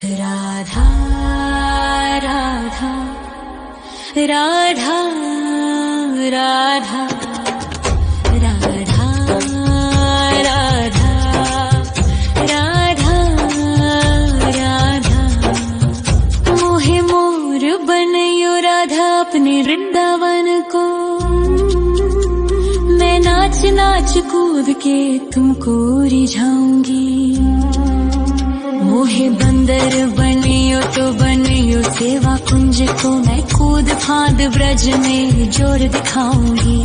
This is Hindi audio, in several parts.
राधा राधा राधा राधा राधा राधा राधा राधा मोहे मोर बनयो राधा अपने वृंदावन को। मैं नाच नाच कूद के तुमको रिझाऊंगी। मोहे बंदर बनियो तो बनियो सेवा कुंज को। मैं कूद फांद ब्रज में जोर दिखाऊंगी।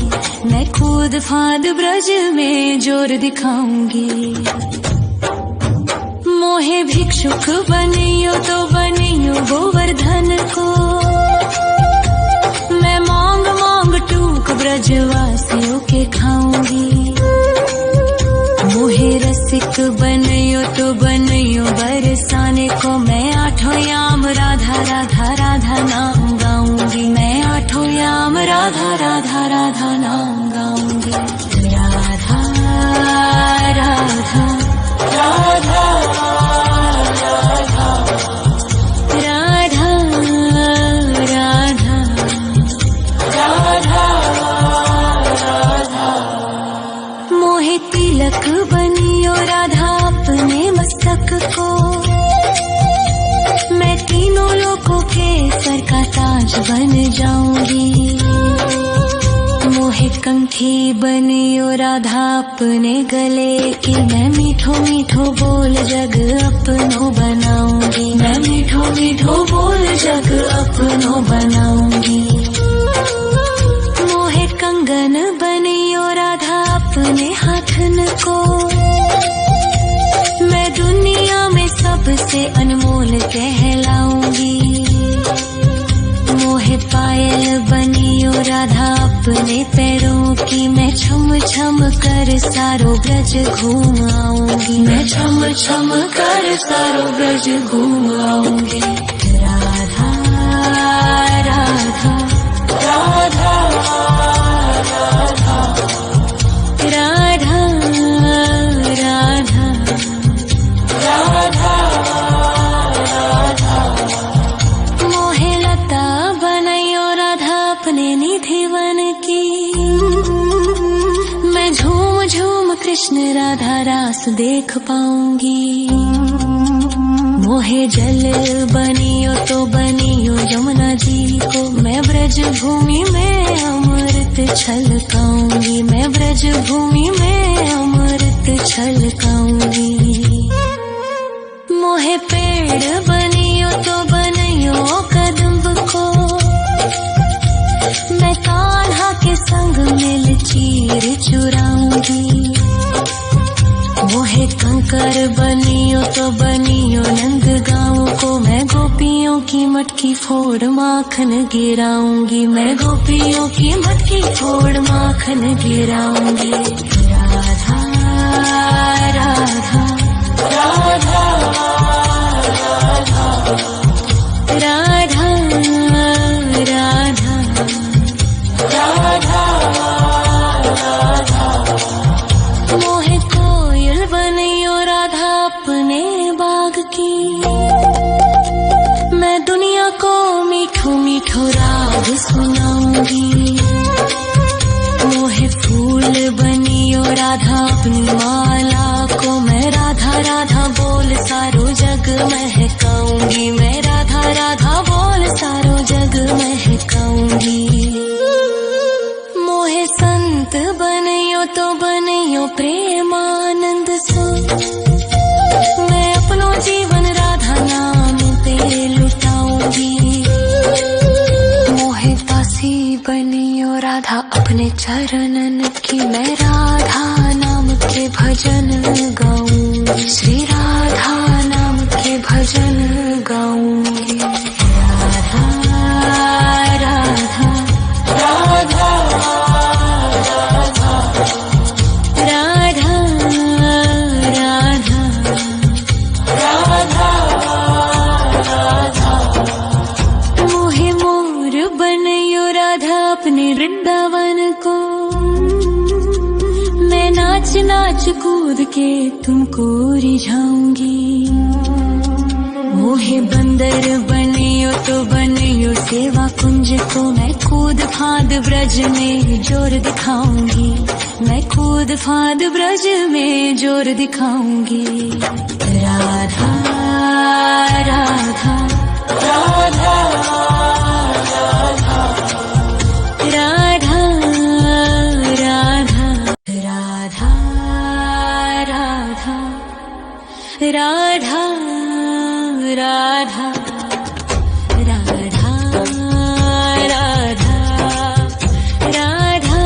मैं कूद फांद ब्रज में जोर दिखाऊंगी। मोहे भिक्षुक बनियो तो बनियो गोवर्धन को। मैं मांग मांग टूक ब्रजवासियों के खाऊंगी। मोहे रसिक बनियो तो बनियो बरसाने को। मैं आठों याम राधा राधा राधा नाम गाऊंगी। मैं आठों याम राधा राधा राधा नाम गाऊंगी। राधा राधा राधा राधा राधा राधा राधा मोहे तिलक बनियो राधा अपने मस्तक को। मैं तीनों लोगों के सर का ताज बन जाऊंगी। मोहे कंठी बनियो राधा अपने गले की। मैं मीठो मीठो बोल जग अपनो बनाऊंगी। मैं मीठो मीठो बोल जग अपनो बनाऊंगी। मोहे कंगन बनियो राधा अपने हाथन को। मैं दुनिया में सबसे अनमोल कहलाऊंगी। मोहे पायल बनियो राधा अपने पैरों की। मैं छम छम कर सारो ब्रज घूम आऊंगी। मैं छम छम कर सारो ब्रज घूम आऊंगी। राधा राधा राधा राधा राधा राधा राधा मोहे लता बनायो राधा अपने निधि वन की। मैं झूम झूम कृष्ण राधा रास देख पाऊंगी। मोहे जल बनियो तो बनियो यमुना जी को। मैं ब्रज भूमि में अमृत छलकाऊंगी। मैं ब्रज भूमि में अमृत छलकाऊंगी। मोहे पेड़ बनियो तो बनियो कदम्ब को। मैं कान्हा के संग मिल चीर चुराऊंगी। मोहे कंकर बनियो तो बनियो नंद गाँव को। मैं गोपियों की मटकी फोड़ माखन गिराऊंगी। मैं गोपियों की मटकी फोड़ माखन गिराऊंगी। राधा राधा राधा राधा राधा राधा राधा मोहे कोयल बनियो राधा अपने बाग की। मैं दुनिया को मीठो मीठो राग सुनाऊंगी। मोहे फूल बनियो राधा अपनी माला को। मैं राधा राधा बोल सारो जग महकाऊंगी। मैं राधा राधा बोल सारो जग महकाऊंगी। मोहे संत बनियो तो बनियो प्रेमानंद सो। मैं अपनो जीवन राधा नाम पे लुटाऊंगी। मोहे दासी बनियो राधा अपने चरणन की। मैं राधा नाम के भजन गाऊंगी। श्री राधा नाम के भजन गाऊंगी। राधा राधा राधा राधा राधा राधा राधा मोहे मोर बनियो राधा अपने वृंदावन को। मैं नाच नाच कूद के तुमको रिझाऊंगी। मोहे बंदर बनियो तो बनियो सेवा कुंज को, मैं कूद फांद ब्रज में जोर दिखाऊंगी, मैं कूद फांद ब्रज में जोर दिखाऊंगी। राधा राधा राधा राधा राधा राधा राधा राधा राधा राधा राधा राधा राधा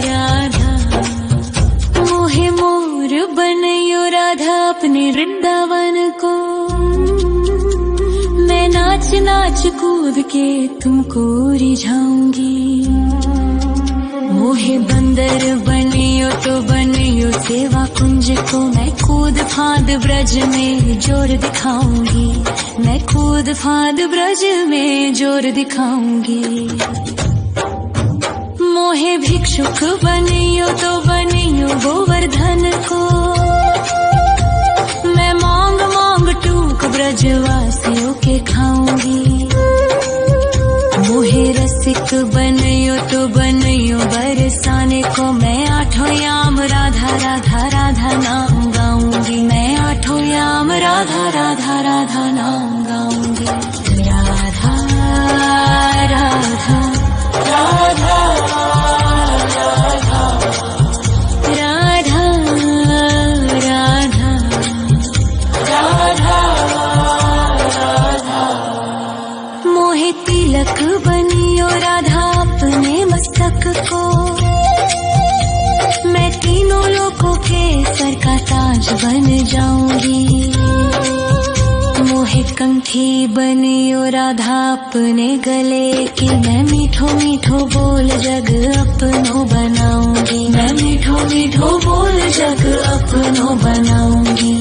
राधा मोहे मोर बनयो राधा अपने वृंदावन को, मैं नाच नाच कूद के तुमको रिझाऊंगी। मोहे बंदर बनियो तो बनियो सेवा कुंज को, मैं कूद फांद ब्रज में जोर दिखाऊंगी, मैं कूद फांद ब्रज में जोर दिखाऊंगी। मोहे भिक्षुक बनियो तो बनियो गोवर्धन को, मैं मांग मांग टूक ब्रजवासियों के खाऊंगी। मोहे रसिक बनियो तो बनियो बरसाने को, मैं आठों याम राधा राधा राधा नाम गाऊंगी, मैं आठों याम राधा राधा राधा नाम गाऊंगी। राधा राधा राधा राधा राधा राधा राधा मोहे तिलक बनियो राधा अपने मस्तक को, मैं तीनों लोगों के सर का ताज बन जाऊंगी। मोहे कंठी बनियो राधा अपने गले की, मैं मीठो मीठो बोल जग अपनो बनाऊंगी, मैं मीठो मीठो बोल जग अपनो बनाऊंगी।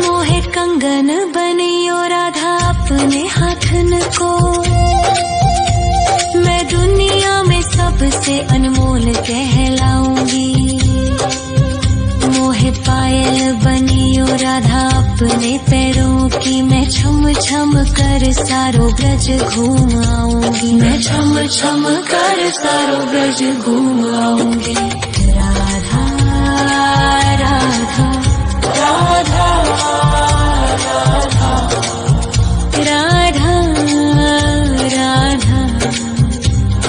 मोहे कंगन बनियो राधा अपने हाथन को, मैं दुनिया में सबसे अनमोल कहलाऊंगी। मोहे पायल बनियो राधा अपने पैरों की, मैं छम छम कर सारो ब्रज घूम आऊंगी, मैं छम छम कर सारो ब्रज घूम आऊंगी। राधा राधा राधा राधा राधा राधा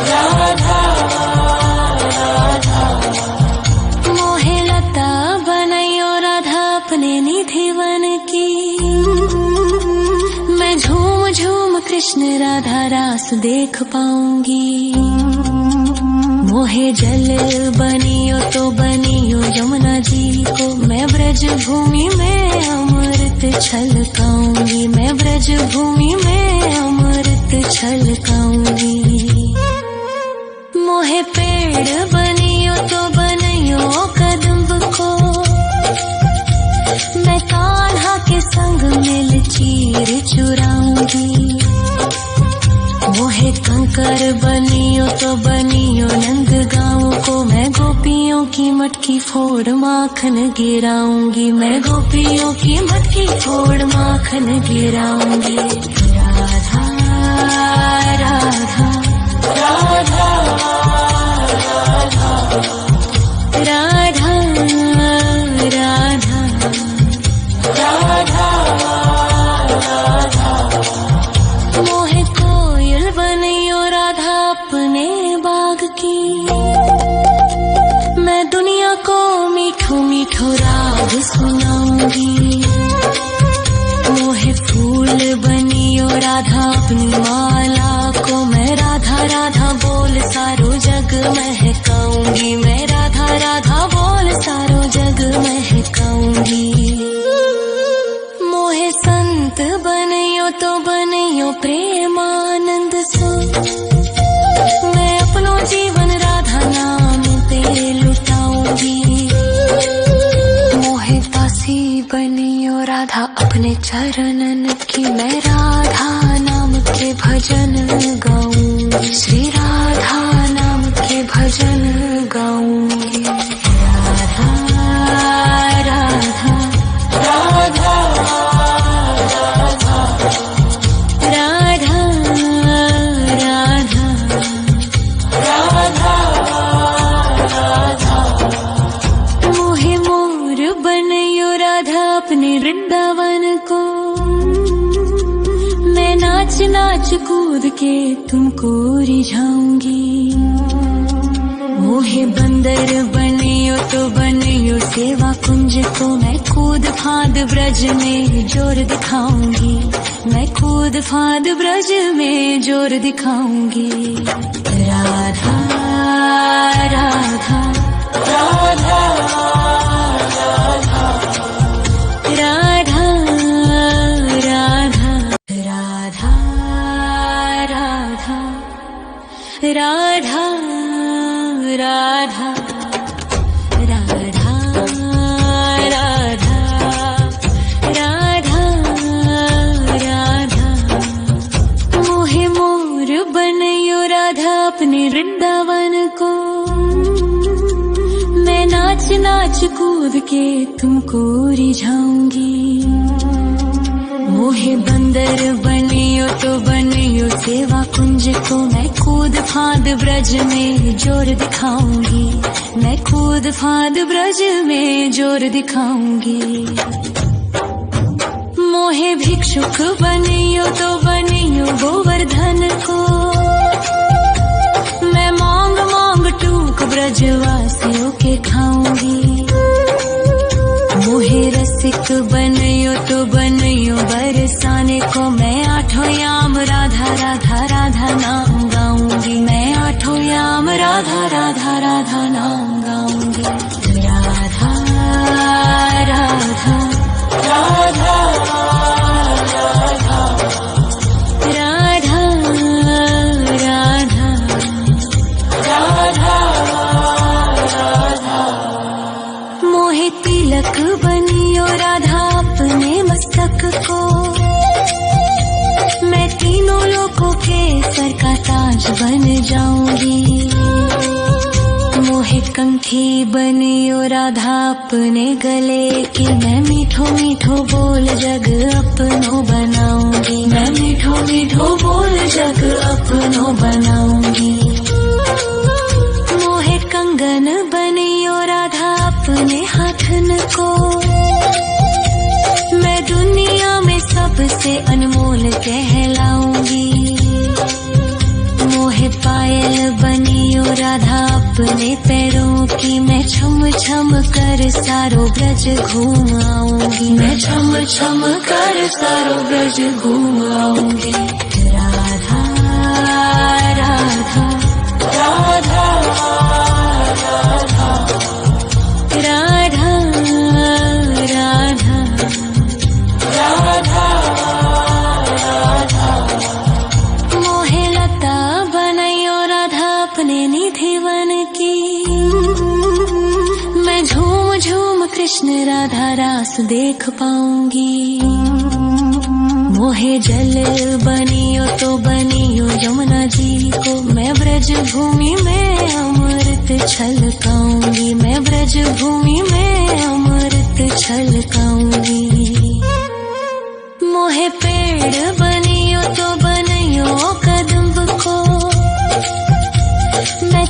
राधा राधा मोहे लता बनायो राधा अपने निधि वन की, मैं झूम झूम कृष्ण राधा रास देख पाऊंगी। मोहे जल बनियो तो बनियो यमुना जी को, मैं ब्रज भूमि में अमृत छलकाऊंगी, मैं ब्रज भूमि में अमृत छलकाऊंगी। मोहे पेड़ बनियो तो बनियो कदम्ब को, मैं कान्हा के संग मिल चीर चुराऊंगी। मोहे कंकर बनियो तो बनियो नंद गाँव को, मैं गोपियों की मटकी फोड़ माखन गिराऊंगी, मैं गोपियों की मटकी फोड़ माखन गिराऊंगी। राधा राधा राधा राधा राधा राधा राधा मोहे कोयल बनियो राधा अपने बाग की, मैं दुनिया को मीठो मीठो राग सुनाऊंगी। मोहे फूल बनियो राधा अपनी माला को, मैं राधा राधा बोल सारो जग महकाऊंगी, मैं राधा राधा बोल सारो जग महकाऊंगी। मोहे संत बनियो तो बनियो प्रेमानंद सो, मैं अपनो जीवन राधा नाम पे लुटाऊंगी। मोहे दासी बनियो राधा अपने चरणन की, मैं राधा नाम के भजन गाऊंगी, श्री राधा नाम के भजन गाऊंगी। राधा राधा राधा वृंदावन को। मैं नाच नाच कूद के तुमको रिझाऊंगी। मोहे बंदर बनियो तो बनियो सेवा कुंज को। मैं कूद फांद ब्रज में जोर दिखाऊंगी। मैं कूद फांद ब्रज में जोर दिखाऊंगी। राधा राधा राधा राधा राधा राधा राधा राधा राधा राधा राधा राधा राधा राधा। मोहे मोर बनयो राधा अपने वृंदावन को। मैं नाच नाच कूद के तुमको रिझाऊंगी। मोहे बंदर बनियो तो बनियो सेवा कुंज को। मैं कूद फांद ब्रज में जोर दिखाऊंगी। मैं कूद फांद ब्रज में जोर दिखाऊंगी। मोहे भिक्षुक बनियो तो बनियो गोवर्धन को। मैं मांग मांग टूक ब्रजवासियों के खाऊंगी। मोहे रसिक बनियो तो बनियो बरसाने को। मैं आठों याम राधा राधा राधा नाम गाऊंगी। मैं आठों याम राधा राधा राधा नाम गाऊंगी। राधा राधा राधा राधा राधा राधा राधा राधा। मोहे तिलक बनियो राधा अपने मस्तक को। मैं तीनों लोगों के सर का ताज बन जाऊंगी। मोहे कंठी बनियो राधा अपने गले की। मैं मीठो मीठो बोल जग अपनो बनाऊंगी। मैं मीठो मीठो बोल जग अपनो बनाऊंगी। मोहे कंगन बनियो राधा अपने हाथन को। मैं दुनिया में सबसे अनमोल कहलाऊंगी। मोहे पायल बनियो राधा अपने पैरों की। मैं छम छम कर सारो ब्रज घूम आऊंगी। मैं छम छम कर सारो ब्रज घूम आऊंगी। राधा राधा राधा राधा राधा राधा राधा राधा। मोहे लता बनयो राधा अपने निधिवन की। मैं झूम झूम कृष्ण राधा रास देख पाऊंगी। मोहे जल बनियो तो बनियो यमुना जी को। मैं ब्रज भूमि में अमृत छलकाऊंगी। मैं ब्रज भूमि में अमृत छलकाऊंगी। मोहे पेड़ बनियो तो बनियो कदम्ब को। मैं